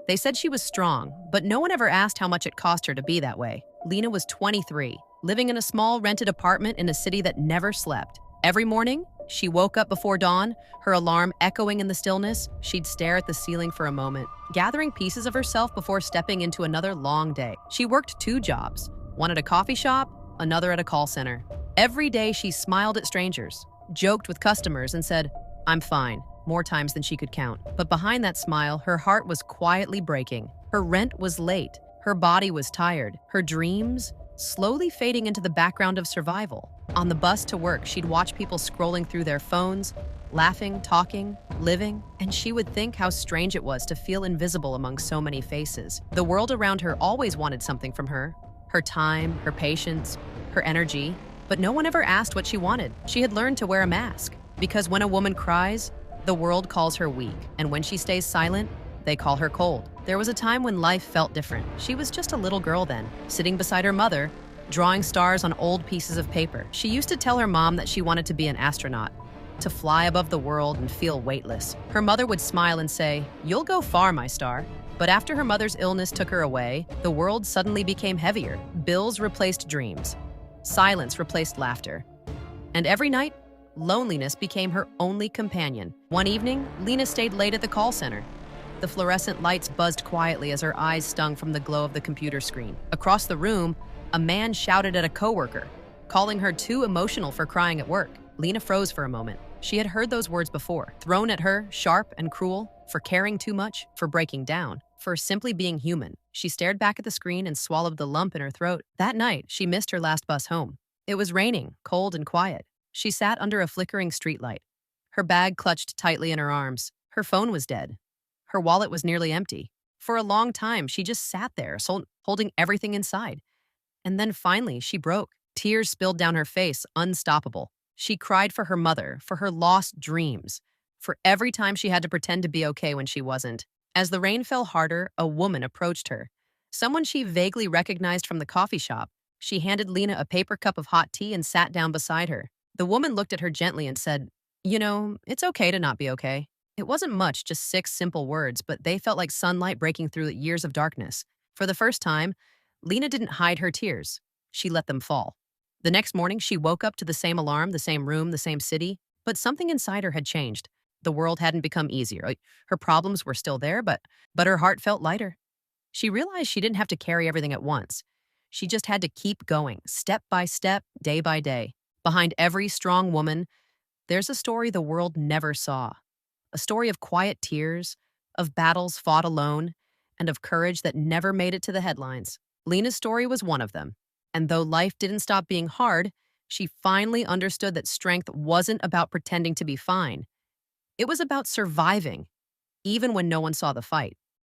They said she was strong, but no one ever asked how much it cost her to be that way. Lena was 23, living in a small rented apartment in a city that never slept. Every morning, she woke up before dawn, her alarm echoing in the stillness. She'd stare at the ceiling for a moment, gathering pieces of herself before stepping into another long day. She worked 2 jobs, one at a coffee shop, another at a call center. Every day she smiled at strangers, joked with customers, and said, "I'm fine," more times than she could count. But behind that smile, her heart was quietly breaking. Her rent was late, her body was tired, her dreams slowly fading into the background of survival. On the bus to work, she'd watch people scrolling through their phones, laughing, talking, living, and she would think how strange it was to feel invisible among so many faces. The world around her always wanted something from her time, her patience, her energy, but no one ever asked what she wanted. She had learned to wear a mask, because when a woman cries, the world calls her weak, and when she stays silent, they call her cold. There was a time when life felt different. She was just a little girl then, sitting beside her mother, drawing stars on old pieces of paper. She used to tell her mom that she wanted to be an astronaut, to fly above the world and feel weightless. Her mother would smile and say, "You'll go far, my star." But after her mother's illness took her away, the world suddenly became heavier. Bills replaced dreams. Silence replaced laughter. And every night, loneliness became her only companion. One evening, Lena stayed late at the call center. The fluorescent lights buzzed quietly as her eyes stung from the glow of the computer screen. Across the room, a man shouted at a coworker, calling her too emotional for crying at work. Lena froze for a moment. She had heard those words before, thrown at her, sharp and cruel, for caring too much, for breaking down, for simply being human. She stared back at the screen and swallowed the lump in her throat. That night, she missed her last bus home. It was raining, cold and quiet. She sat under a flickering streetlight, her bag clutched tightly in her arms. Her phone was dead. Her wallet was nearly empty. For a long time, she just sat there, holding everything inside. And then finally, she broke. Tears spilled down her face, unstoppable. She cried for her mother, for her lost dreams, for every time she had to pretend to be okay when she wasn't. As the rain fell harder, a woman approached her. Someone she vaguely recognized from the coffee shop. She handed Lena a paper cup of hot tea and sat down beside her. The woman looked at her gently and said, "You know, it's okay to not be okay." It wasn't much, just 6 simple words, but they felt like sunlight breaking through years of darkness. For the first time, Lena didn't hide her tears. She let them fall. The next morning, she woke up to the same alarm, the same room, the same city, but something inside her had changed. The world hadn't become easier. Her problems were still there, but her heart felt lighter. She realized she didn't have to carry everything at once. She just had to keep going, step by step, day by day. Behind every strong woman, there's a story the world never saw. A story of quiet tears, of battles fought alone, and of courage that never made it to the headlines. Lena's story was one of them. And though life didn't stop being hard, she finally understood that strength wasn't about pretending to be fine. It was about surviving, even when no one saw the fight.